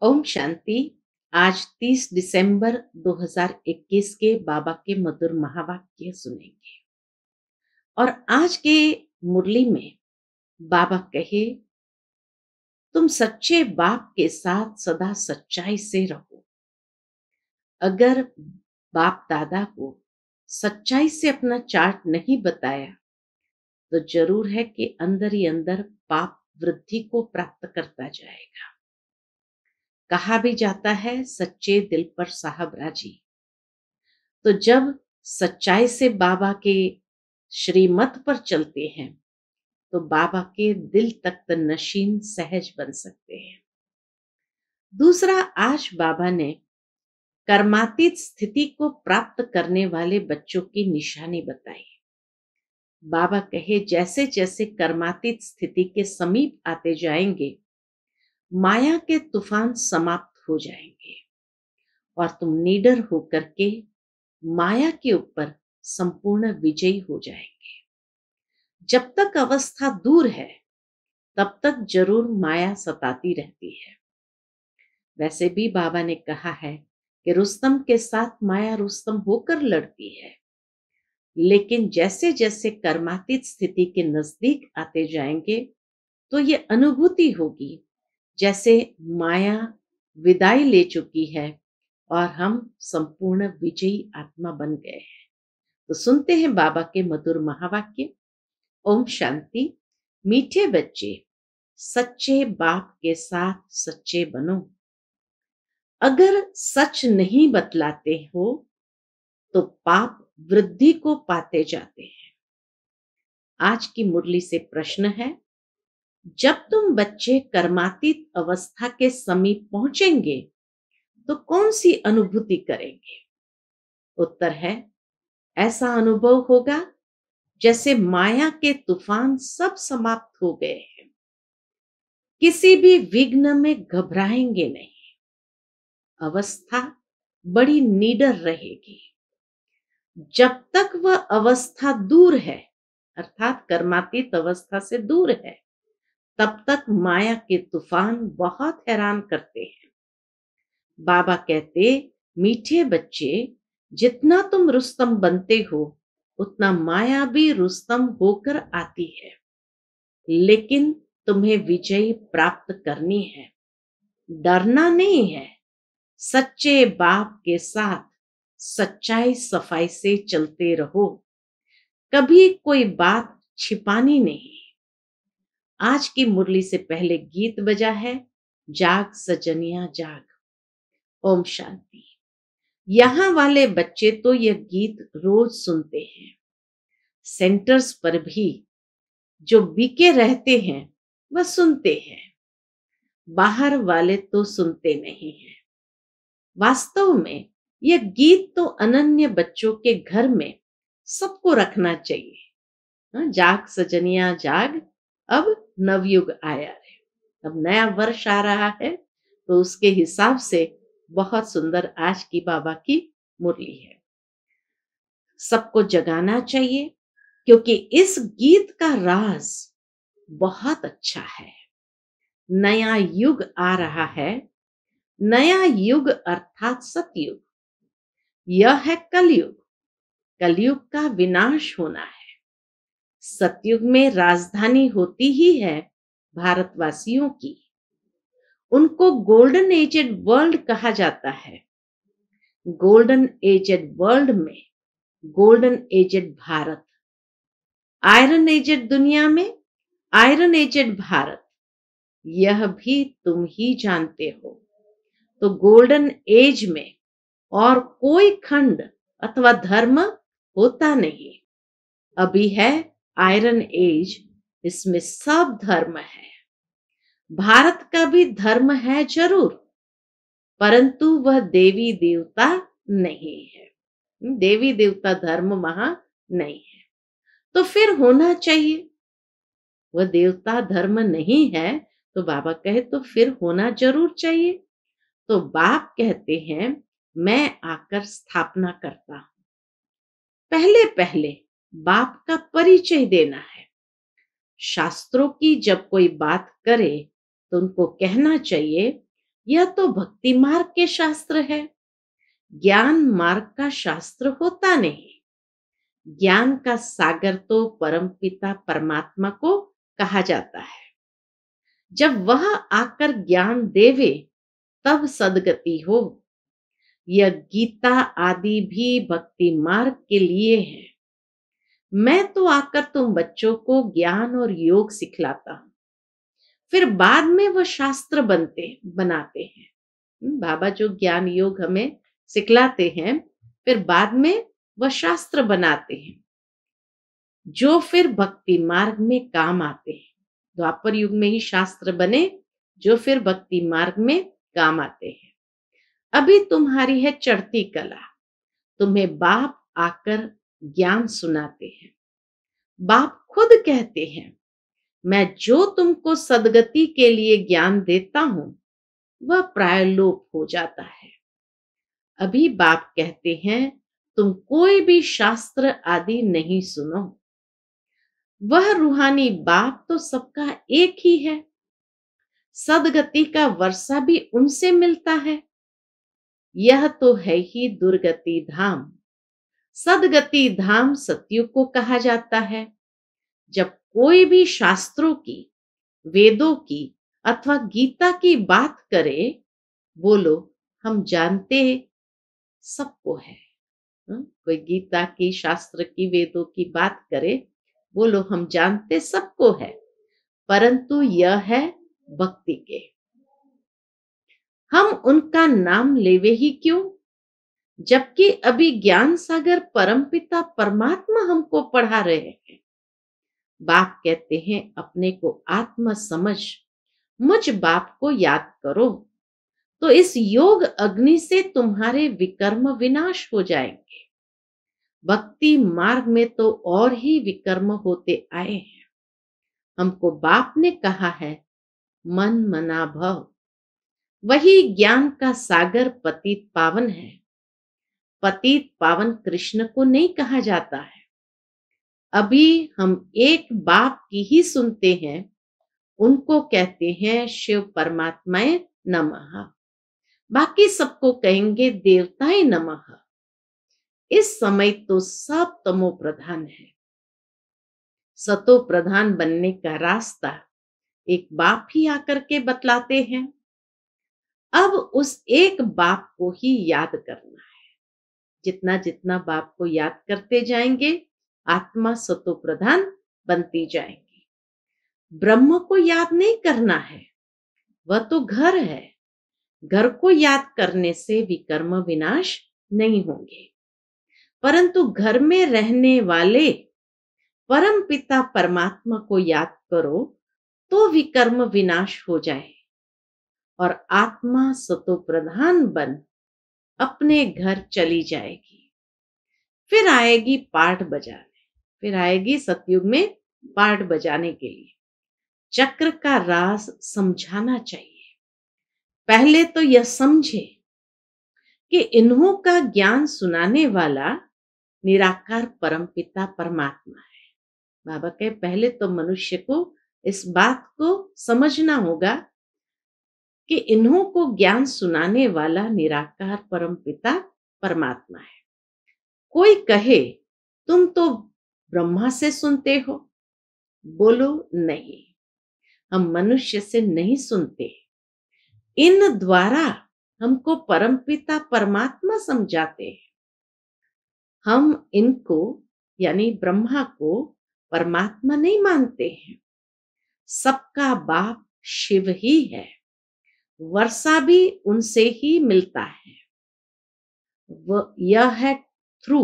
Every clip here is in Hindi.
ओम शांति। आज 30 दिसंबर 2021 के बाबा के मधुर महावाक्य सुनेंगे। और आज के मुरली में बाबा कहे, तुम सच्चे बाप के साथ सदा सच्चाई से रहो। अगर बाप दादा को सच्चाई से अपना चार्ट नहीं बताया तो जरूर है कि अंदर ही अंदर पाप वृद्धि को प्राप्त करता जाएगा। कहा भी जाता है, सच्चे दिल पर साहब राजी। तो जब सच्चाई से बाबा के श्रीमत पर चलते हैं तो बाबा के दिल तख्त नशीन सहज बन सकते हैं। दूसरा, आज बाबा ने कर्मातीत स्थिति को प्राप्त करने वाले बच्चों की निशानी बताई। बाबा कहे, जैसे जैसे कर्मातीत स्थिति के समीप आते जाएंगे माया के तूफान समाप्त हो जाएंगे और तुम निडर होकर के माया के ऊपर संपूर्ण विजयी हो जाएंगे। जब तक अवस्था दूर है तब तक जरूर माया सताती रहती है। वैसे भी बाबा ने कहा है कि रुस्तम के साथ माया रुस्तम होकर लड़ती है, लेकिन जैसे जैसे कर्मातीत स्थिति के नजदीक आते जाएंगे तो ये अनुभूति होगी जैसे माया विदाई ले चुकी है और हम संपूर्ण विजयी आत्मा बन गए हैं। तो सुनते हैं बाबा के मधुर महावाक्य। ओम शांति। मीठे बच्चे, सच्चे बाप के साथ सच्चे बनो। अगर सच नहीं बतलाते हो तो पाप वृद्धि को पाते जाते हैं। आज की मुरली से प्रश्न है, जब तुम बच्चे कर्मातीत अवस्था के समीप पहुंचेंगे तो कौन सी अनुभूति करेंगे? उत्तर है, ऐसा अनुभव होगा जैसे माया के तूफान सब समाप्त हो गए हैं। किसी भी विघ्न में घबराएंगे नहीं। अवस्था बड़ी निडर रहेगी। जब तक वह अवस्था दूर है, अर्थात कर्मातीत अवस्था से दूर है, तब तक माया के तूफान बहुत हैरान करते हैं। बाबा कहते, मीठे बच्चे, जितना तुम रुस्तम बनते हो उतना माया भी रुस्तम होकर आती है, लेकिन तुम्हें विजय प्राप्त करनी है। डरना नहीं है। सच्चे बाप के साथ सच्चाई सफाई से चलते रहो। कभी कोई बात छिपानी नहीं। आज की मुरली से पहले गीत बजा है, जाग सजनिया जाग। ओम शांति। यहाँ वाले बच्चे तो यह गीत रोज सुनते हैं। सेंटर्स पर भी जो बिके रहते हैं वह सुनते हैं। बाहर वाले तो सुनते नहीं हैं। वास्तव में यह गीत तो अनन्य बच्चों के घर में सबको रखना चाहिए। जाग सजनिया जाग, अब नवयुग आया है, अब नया वर्ष आ रहा है, तो उसके हिसाब से बहुत सुंदर आज की बाबा की मुरली है। सबको जगाना चाहिए, क्योंकि इस गीत का राज बहुत अच्छा है। नया युग आ रहा है। नया युग अर्थात सतयुग। यह है कलयुग। कलयुग का विनाश होना है। सतयुग में राजधानी होती ही है भारतवासियों की। उनको गोल्डन एजेड वर्ल्ड कहा जाता है। गोल्डन एजेड वर्ल्ड में गोल्डन एजेड भारत, आयरन एजेड दुनिया में आयरन एजेड भारत, यह भी तुम ही जानते हो। तो गोल्डन एज में और कोई खंड अथवा धर्म होता नहीं। अभी है आयरन एज, इसमें सब धर्म है। भारत का भी धर्म है जरूर, परंतु वह देवी देवता नहीं है। देवी देवता धर्म वहां नहीं है। तो फिर होना चाहिए। वह देवता धर्म नहीं है तो बाबा कहे तो फिर होना जरूर चाहिए। तो बाप कहते हैं, मैं आकर स्थापना करता हूं। पहले पहले बाप का परिचय देना है। शास्त्रों की जब कोई बात करे तो उनको कहना चाहिए, यह तो भक्ति मार्ग के शास्त्र है, ज्ञान मार्ग का शास्त्र होता नहीं। ज्ञान का सागर तो परमपिता परमात्मा को कहा जाता है। जब वह आकर ज्ञान देवे तब सदगति हो। यह गीता आदि भी भक्ति मार्ग के लिए है। मैं तो आकर तुम बच्चों को ज्ञान और योग सिखलाता हूं, फिर बाद में वह शास्त्र बनाते हैं। बाबा जो ज्ञान योग हमें सिखलाते हैं, फिर बाद में वह शास्त्र बनाते हैं, जो फिर भक्ति मार्ग में काम आते हैं। द्वापर युग में ही शास्त्र बने, जो फिर भक्ति मार्ग में काम आते हैं। अभी तुम्हारी है चढ़ती कला, तुम्हें बाप आकर ज्ञान सुनाते हैं। बाप खुद कहते हैं, मैं जो तुमको सदगति के लिए ज्ञान देता हूं वह प्रायलोप हो जाता है। अभी बाप कहते हैं, तुम कोई भी शास्त्र आदि नहीं सुनो। वह रूहानी बाप तो सबका एक ही है। सदगति का वर्षा भी उनसे मिलता है। यह तो है ही दुर्गति धाम। सदगति धाम सतयुग को कहा जाता है। जब कोई भी शास्त्रों की, वेदों की अथवा गीता की बात करे, बोलो हम जानते सबको है। कोई गीता की, शास्त्र की, वेदों की बात करे, बोलो हम जानते सबको है, परंतु यह है भक्ति के। हम उनका नाम लेवे ही क्यों, जबकि अभी ज्ञान सागर परमपिता परमात्मा हमको पढ़ा रहे हैं। बाप कहते हैं, अपने को आत्मा समझ मुझ बाप को याद करो, तो इस योग अग्नि से तुम्हारे विकर्म विनाश हो जाएंगे। भक्ति मार्ग में तो और ही विकर्म होते आए हैं। हमको बाप ने कहा है, मन मना भव। वही ज्ञान का सागर पतित पावन है। पतित पावन कृष्ण को नहीं कहा जाता है। अभी हम एक बाप की ही सुनते हैं, उनको कहते हैं शिव परमात्माए नमः। बाकी सबको कहेंगे देवताए नमः। इस समय तो सब तमो प्रधान है। सतो प्रधान बनने का रास्ता एक बाप ही आकर के बतलाते हैं। अब उस एक बाप को ही याद करना है। जितना जितना बाप को याद करते जाएंगे, आत्मा सतो प्रधान बनती जाएंगी। ब्रह्म को याद नहीं करना है, वह तो घर है। घर को याद करने से विकर्म विनाश नहीं होंगे, परंतु घर में रहने वाले परम पिता परमात्मा को याद करो तो विकर्म विनाश हो जाए और आत्मा सतो प्रधान बन अपने घर चली जाएगी। फिर आएगी पाठ बजाने, फिर आएगी सतयुग में पाठ बजाने के लिए। चक्र का राज समझाना चाहिए। पहले तो यह समझे कि इन्हों का ज्ञान सुनाने वाला निराकार परमपिता परमात्मा है। बाबा के पहले तो मनुष्य को इस बात को समझना होगा कि इन्हों को ज्ञान सुनाने वाला निराकार परमपिता परमात्मा है। कोई कहे तुम तो ब्रह्मा से सुनते हो, बोलो नहीं, हम मनुष्य से नहीं सुनते। इन द्वारा हमको परमपिता परमात्मा समझाते हैं। हम इनको यानी ब्रह्मा को परमात्मा नहीं मानते हैं। सबका बाप शिव ही है। वर्षा भी उनसे ही मिलता है। यह है थ्रू,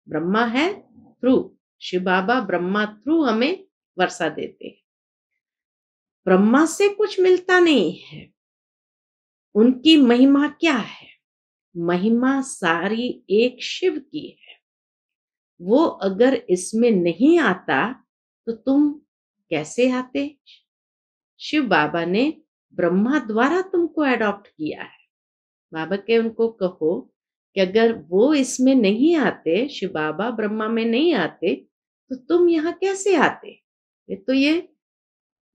ब्रह्मा है थ्रू, शिव बाबा ब्रह्मा थ्रू हमें वर्षा देते हैं। ब्रह्मा से कुछ मिलता नहीं है। उनकी महिमा क्या है? महिमा सारी एक शिव की है। वो अगर इसमें नहीं आता तो तुम कैसे आते? शिव बाबा ने ब्रह्मा द्वारा तुमको एडॉप्ट किया है। बाबा के उनको कहो कि अगर वो इसमें नहीं आते, शिव बाबा ब्रह्मा में नहीं आते, तो तुम यहाँ कैसे आते? ये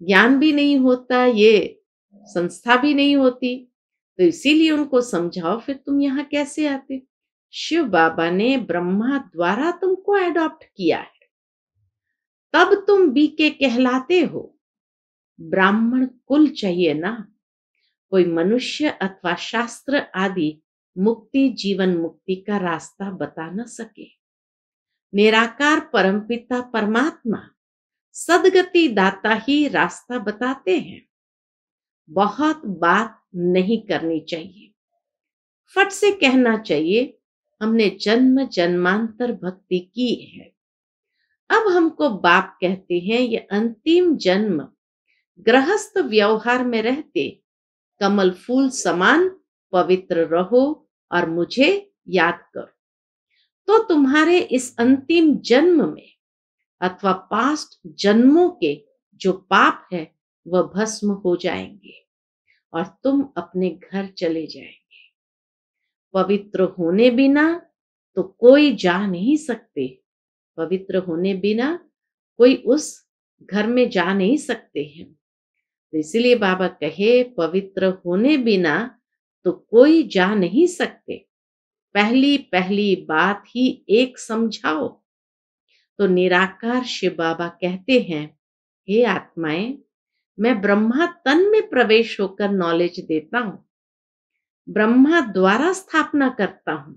ज्ञान भी नहीं होता, ये संस्था भी नहीं होती, तो इसीलिए उनको समझाओ, फिर तुम यहाँ कैसे आते? शिव बाबा ने ब्रह्मा द्वारा तुमको एडॉप्ट किया है, तब तुम बीके कहलाते हो। ब्राह्मण कुल चाहिए ना, कोई मनुष्य अथवा शास्त्र आदि मुक्ति, जीवन मुक्ति का रास्ता बता न सके। निराकार परमपिता परमात्मा सदगति दाता ही रास्ता बताते हैं। बहुत बात नहीं करनी चाहिए, फट से कहना चाहिए हमने जन्म जन्मांतर भक्ति की है, अब हमको बाप कहते हैं, ये अंतिम जन्म गृहस्थ व्यवहार में रहते कमल फूल समान पवित्र रहो और मुझे याद करो, तो तुम्हारे इस अंतिम जन्म में अथवा पास्ट जन्मों के जो पाप है वह भस्म हो जाएंगे और तुम अपने घर चले जाएंगे। पवित्र होने बिना तो कोई जा नहीं सकते, पवित्र होने बिना कोई उस घर में जा नहीं सकते हैं। तो इसलिए बाबा कहे पवित्र होने बिना तो कोई जा नहीं सकते, पहली पहली बात ही एक समझाओ। तो निराकार शिव बाबा कहते हैं, हे आत्माएं, मैं ब्रह्मा तन में प्रवेश होकर नॉलेज देता हूं, ब्रह्मा द्वारा स्थापना करता हूं,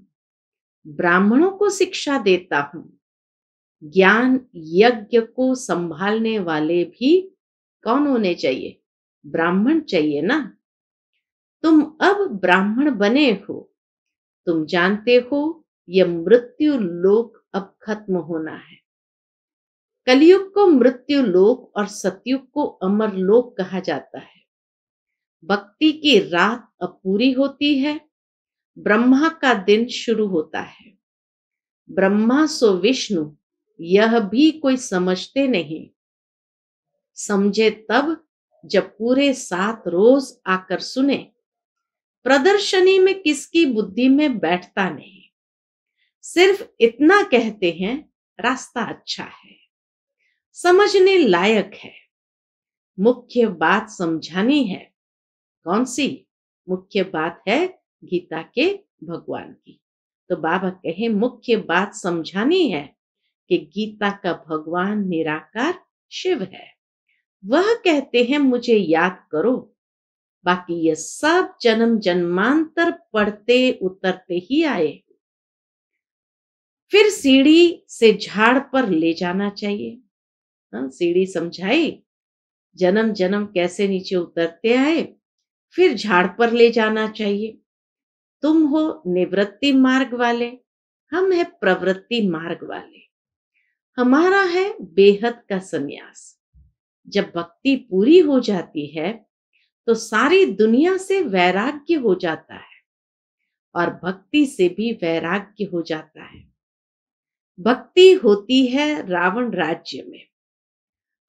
ब्राह्मणों को शिक्षा देता हूं। ज्ञान यज्ञ को संभालने वाले भी कौन होने चाहिए? ब्राह्मण चाहिए ना। तुम अब ब्राह्मण बने हो, तुम जानते हो यह मृत्यु लोक अब खत्म होना है। कलयुग को मृत्यु लोक और सतयुग को अमर लोक कहा जाता है। भक्ति की रात अब पूरी होती है, ब्रह्मा का दिन शुरू होता है। ब्रह्मा सो विष्णु यह भी कोई समझते नहीं, समझे तब जब पूरे 7 रोज आकर सुने। प्रदर्शनी में किसकी बुद्धि में बैठता नहीं, सिर्फ इतना कहते हैं रास्ता अच्छा है, समझने लायक है। मुख्य बात समझानी है, कौन सी मुख्य बात है? गीता के भगवान की। तो बाबा कहे मुख्य बात समझानी है कि गीता का भगवान निराकार शिव है, वह कहते हैं मुझे याद करो, बाकी ये सब जन्म जन्मांतर पढ़ते उतरते ही आए। फिर सीढ़ी से झाड़ पर ले जाना चाहिए। सीढ़ी समझाई, जन्म जन्म कैसे नीचे उतरते आए, फिर झाड़ पर ले जाना चाहिए। तुम हो निवृत्ति मार्ग वाले, हम है प्रवृत्ति मार्ग वाले। हमारा है बेहद का संन्यास। जब भक्ति पूरी हो जाती है तो सारी दुनिया से वैराग्य हो जाता है और भक्ति से भी वैराग्य हो जाता है। भक्ति होती है रावण राज्य में।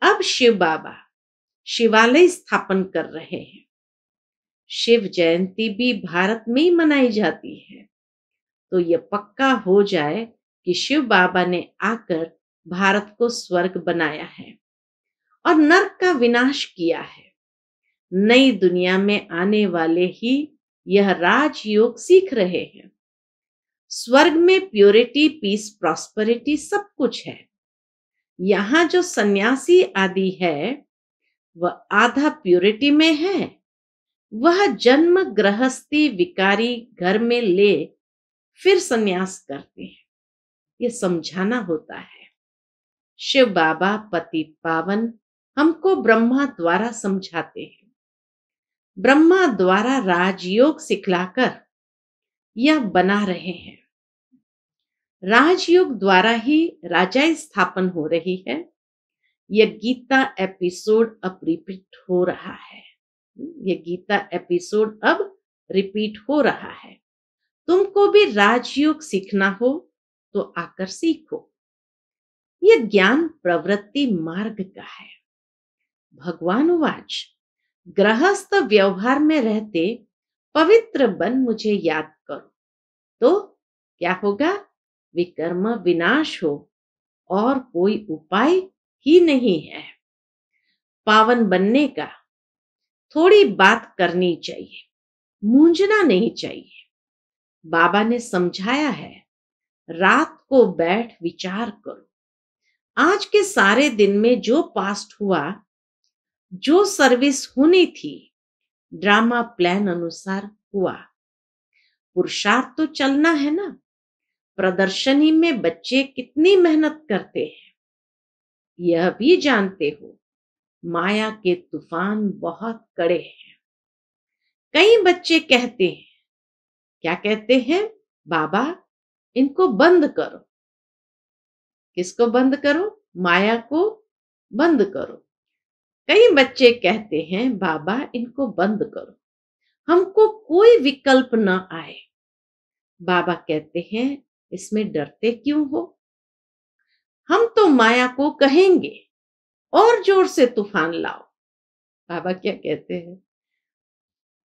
अब शिव बाबा शिवालय स्थापन कर रहे हैं। शिव जयंती भी भारत में ही मनाई जाती है। तो यह पक्का हो जाए कि शिव बाबा ने आकर भारत को स्वर्ग बनाया है और नरक का विनाश किया है। नई दुनिया में आने वाले ही यह राजयोग सीख रहे हैं। स्वर्ग में प्योरिटी, पीस, प्रॉस्पेरिटी सब कुछ है। यहां जो सन्यासी आदि है वह आधा प्योरिटी में है, वह जन्म गृहस्थी विकारी घर में ले फिर सन्यास करते हैं। ये समझाना होता है। शिव बाबा पतित पावन हमको ब्रह्मा द्वारा समझाते हैं। ब्रह्मा द्वारा राजयोग सिखलाकर यह बना रहे हैं। राजयोग द्वारा ही राजाई स्थापन हो रही है। यह गीता एपिसोड अब रिपीट हो रहा है। यह गीता एपिसोड अब रिपीट हो रहा है। तुमको भी राजयोग सीखना हो तो आकर सीखो। यह ज्ञान प्रवृत्ति मार्ग का है। भगवान उवाच, गृहस्थ व्यवहार में रहते पवित्र बन मुझे याद करो, तो क्या होगा? विकर्म विनाश हो और कोई उपाय ही नहीं है। पावन बनने का थोड़ी बात करनी चाहिए, मूंझना नहीं चाहिए। बाबा ने समझाया है, रात को बैठ विचार करो, आज के सारे दिन में जो पास्ट हुआ, जो सर्विस होनी थी, ड्रामा प्लान अनुसार हुआ। पुरुषार्थ तो चलना है ना। प्रदर्शनी में बच्चे कितनी मेहनत करते हैं, यह भी जानते हो। माया के तूफान बहुत कड़े हैं। कई बच्चे कहते हैं, क्या कहते हैं? बाबा, इनको बंद करो। किसको बंद करो? माया को बंद करो। कई बच्चे कहते हैं, बाबा इनको बंद करो, हमको कोई विकल्प न आए। बाबा कहते हैं, इसमें डरते क्यों हो? हम तो माया को कहेंगे और जोर से तूफान लाओ। बाबा क्या कहते हैं?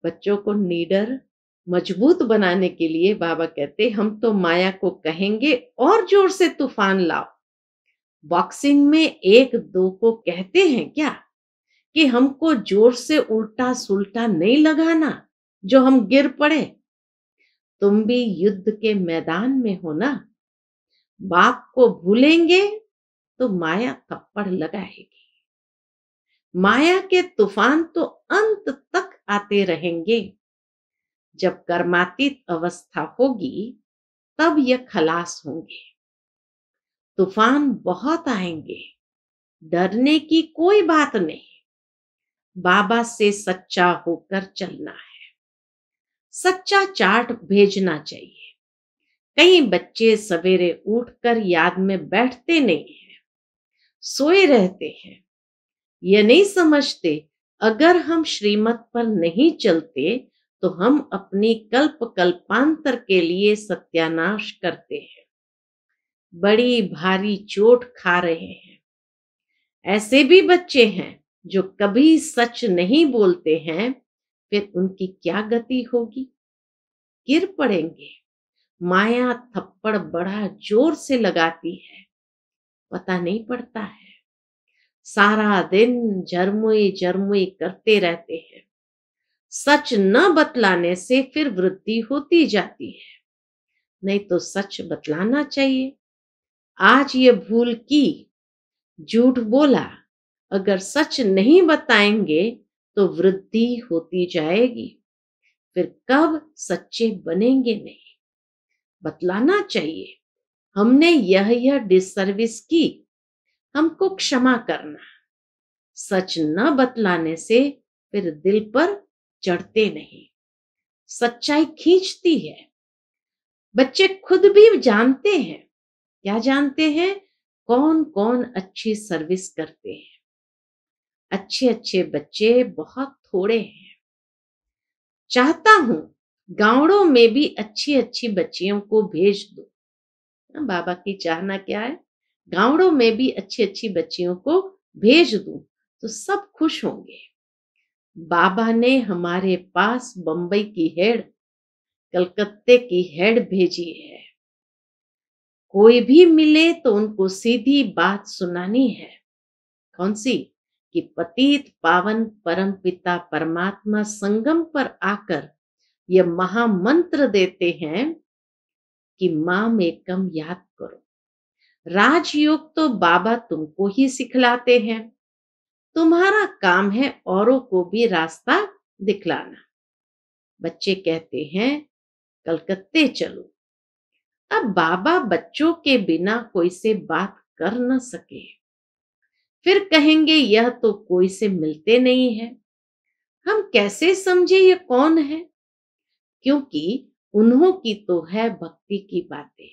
बच्चों को निडर, मजबूत बनाने के लिए बाबा कहते, हम तो माया को कहेंगे और जोर से तूफान लाओ। बॉक्सिंग में एक दो को कहते हैं क्या कि हमको जोर से उल्टा सुल्टा नहीं लगाना जो हम गिर पड़े। तुम भी युद्ध के मैदान में हो ना। बाप को भूलेंगे तो माया थप्पड़ लगाएगी। माया के तूफान तो अंत तक आते रहेंगे। जब कर्मातीत अवस्था होगी तब यह खलास होंगे। तूफान बहुत आएंगे, डरने की कोई बात नहीं। बाबा से सच्चा होकर चलना है। सच्चा चार्ट भेजना चाहिए। कई बच्चे सवेरे उठकर याद में बैठते नहीं हैं, सोए रहते हैं। ये नहीं समझते, अगर हम श्रीमत पर नहीं चलते तो हम अपनी कल्प कल्पांतर के लिए सत्यानाश करते हैं। बड़ी भारी चोट खा रहे हैं। ऐसे भी बच्चे हैं जो कभी सच नहीं बोलते हैं, फिर उनकी क्या गति होगी? गिर पड़ेंगे। माया थप्पड़ बड़ा जोर से लगाती है, पता नहीं पड़ता है। सारा दिन जरमुई जरमुई करते रहते हैं। सच न बतलाने से फिर वृद्धि होती जाती है। नहीं तो सच बतलाना चाहिए। आज ये भूल की, झूठ बोला, अगर सच नहीं बताएंगे तो वृद्धि होती जाएगी। फिर कब सच्चे बनेंगे नहीं। बतलाना चाहिए, हमने यह डिसर्विस की, हमको क्षमा करना। सच न बतलाने से फिर दिल पर चढ़ते नहीं। सच्चाई खींचती है। बच्चे खुद भी जानते हैं। क्या जानते हैं? कौन कौन अच्छी सर्विस करते हैं। अच्छे अच्छे बच्चे बहुत थोड़े हैं। चाहता हूं गांवों में भी अच्छी अच्छी बच्चियों को भेज दो। बाबा की चाहना क्या है? गांवों में भी अच्छी अच्छी बच्चियों को भेज दूं तो सब खुश होंगे। बाबा ने हमारे पास बंबई की हेड, कलकत्ते की हेड भेजी है। कोई भी मिले तो उनको सीधी बात सुनानी है। कौन सी? कि पतित पावन परम पिता परमात्मा संगम पर आकर यह महामंत्र देते हैं कि माम एकम याद करो। राजयोग तो बाबा तुमको ही सिखलाते हैं। तुम्हारा काम है औरों को भी रास्ता दिखलाना। बच्चे कहते हैं, कलकत्ते चलो। अब बाबा बच्चों के बिना कोई से बात कर न सके, फिर कहेंगे यह तो कोई से मिलते नहीं है। हम कैसे समझे ये कौन है? क्योंकि उन्हों की तो है भक्ति की बातें।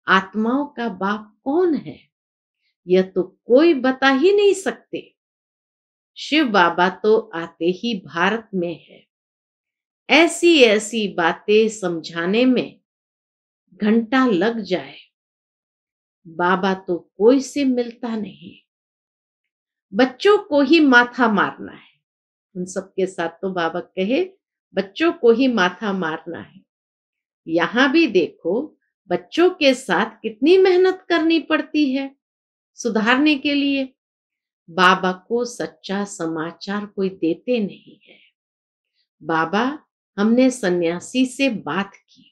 आत्माओं का बाप कौन है, यह तो कोई बता ही नहीं सकते। शिव बाबा तो आते ही भारत में है। ऐसी ऐसी बातें समझाने में घंटा लग जाए। बाबा तो कोई से मिलता नहीं। बच्चों को ही माथा मारना है। उन सबके साथ तो बाबा कहे, बच्चों को ही माथा मारना है। यहां भी देखो, बच्चों के साथ कितनी मेहनत करनी पड़ती है सुधारने के लिए। बाबा को सच्चा समाचार कोई देते नहीं है। बाबा हमने सन्यासी से बात की,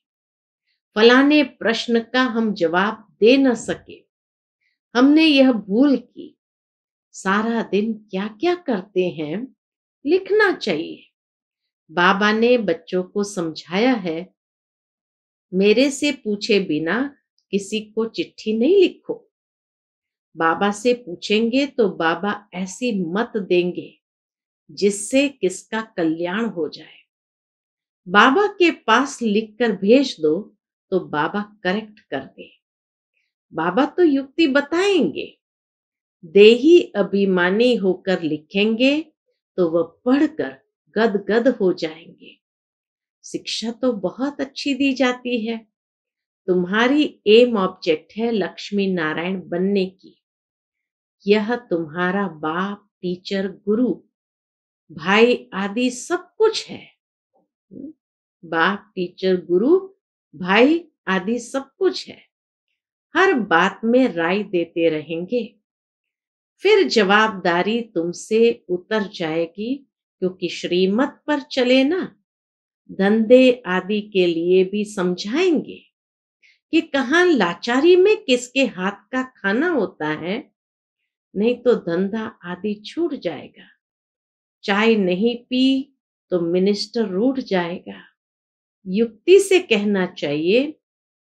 फलाने प्रश्न का हम जवाब दे न सके, हमने यह भूल की। सारा दिन क्या क्या करते हैं लिखना चाहिए। बाबा ने बच्चों को समझाया है, मेरे से पूछे बिना किसी को चिट्ठी नहीं लिखो। बाबा से पूछेंगे तो बाबा ऐसी मत देंगे जिससे किसका कल्याण हो जाए। बाबा के पास लिखकर भेज दो तो बाबा करेक्ट कर दे। बाबा तो युक्ति बताएंगे, देही अभिमानी होकर लिखेंगे तो वह पढ़कर गदगद हो जाएंगे। शिक्षा तो बहुत अच्छी दी जाती है। तुम्हारी एम ऑब्जेक्ट है लक्ष्मी नारायण बनने की। यह तुम्हारा बाप, टीचर, गुरु, भाई आदि सब कुछ है। बाप, टीचर, गुरु, भाई आदि सब कुछ है। हर बात में राय देते रहेंगे। फिर जवाबदारी तुमसे उतर जाएगी, क्योंकि श्रीमत पर चले ना। धंधे आदि के लिए भी समझाएंगे कि कहाँ लाचारी में किसके हाथ का खाना होता है, नहीं तो धंधा आदि छूट जाएगा। चाय नहीं पी तो मिनिस्टर रूठ जाएगा। युक्ति से कहना चाहिए,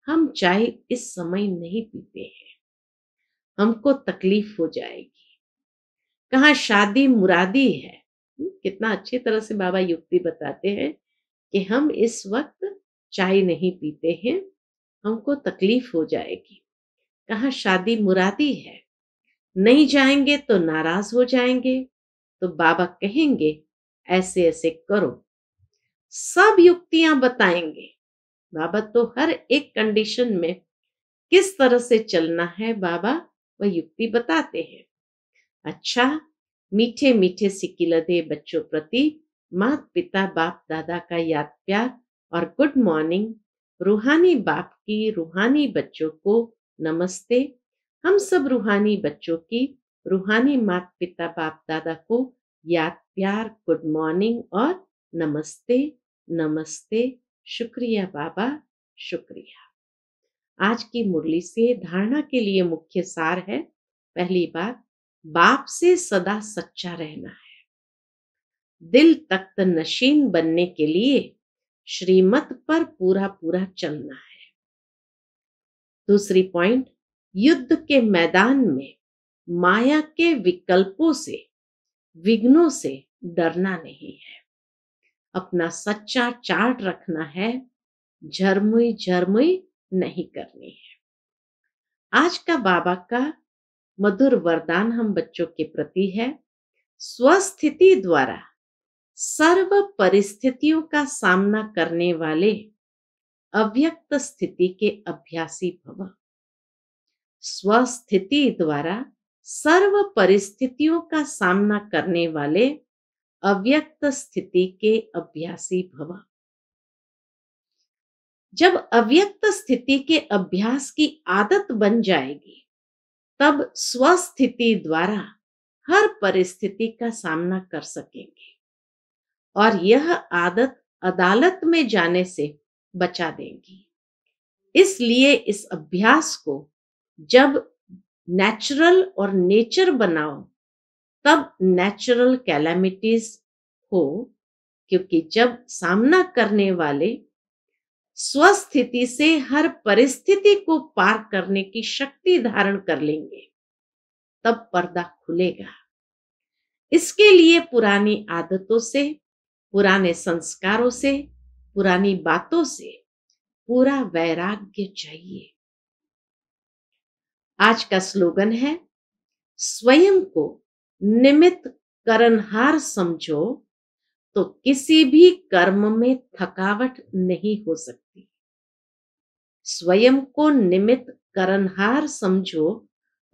हम चाय इस समय नहीं पीते हैं, हमको तकलीफ हो जाएगी। कहाँ शादी मुरादी है। कितना अच्छी तरह से बाबा युक्ति बताते हैं कि हम इस वक्त चाय नहीं पीते हैं, हमको तकलीफ हो जाएगी। कहाँ शादी मुरादी है, नहीं जाएंगे तो नाराज हो जाएंगे। तो बाबा कहेंगे ऐसे ऐसे करो, सब युक्तियां बताएंगे। बाबा तो हर एक कंडीशन में किस तरह से चलना है बाबा वह युक्ति बताते हैं। अच्छा, मीठे मीठे सिकिलधे बच्चों प्रति माता पिता बाप दादा का याद प्यार और गुड मॉर्निंग। रूहानी बाप की रूहानी बच्चों को नमस्ते। हम सब रूहानी बच्चों की रूहानी माता पिता बाप दादा को याद प्यार, गुड मॉर्निंग और नमस्ते। नमस्ते। शुक्रिया बाबा, शुक्रिया। आज की मुरली से धारणा के लिए मुख्य सार है। पहली बात, बाप से सदा सच्चा रहना है। दिल तख्त नशीन बनने के लिए श्रीमत पर पूरा पूरा चलना है। दूसरी पॉइंट, युद्ध के मैदान में माया के विकल्पों से, विघ्नों से डरना नहीं है। अपना सच्चा चार्ट रखना है, झरमुई झरमुई नहीं करनी है। आज का बाबा का मधुर वरदान हम बच्चों के प्रति है, स्वस्थिति द्वारा सर्व परिस्थितियों का सामना करने वाले अव्यक्त स्थिति के अभ्यासी भव। स्वस्थिति द्वारा सर्व परिस्थितियों का सामना करने वाले अव्यक्त स्थिति के अभ्यासी भव। जब अव्यक्त स्थिति के अभ्यास की आदत बन जाएगी, तब स्वस्थिति द्वारा हर परिस्थिति का सामना कर सकेंगे और यह आदत अदालत में जाने से बचा देंगी। इसलिए इस अभ्यास को जब नेचुरल और नेचर बनाओ, तब नेचुरल कैलामिटीज हो, क्योंकि जब सामना करने वाले स्वस्थिति से हर परिस्थिति को पार करने की शक्ति धारण कर लेंगे, तब पर्दा खुलेगा। इसके लिए पुरानी आदतों से, पुराने संस्कारों से, पुरानी बातों से पूरा वैराग्य चाहिए। आज का स्लोगन है, स्वयं को निमित्त करनहार समझो तो किसी भी कर्म में थकावट नहीं हो सकती। स्वयं को निमित्त करनहार समझो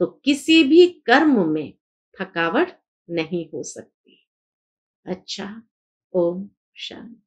तो किसी भी कर्म में थकावट नहीं हो सकती। अच्छा, ओम शांति।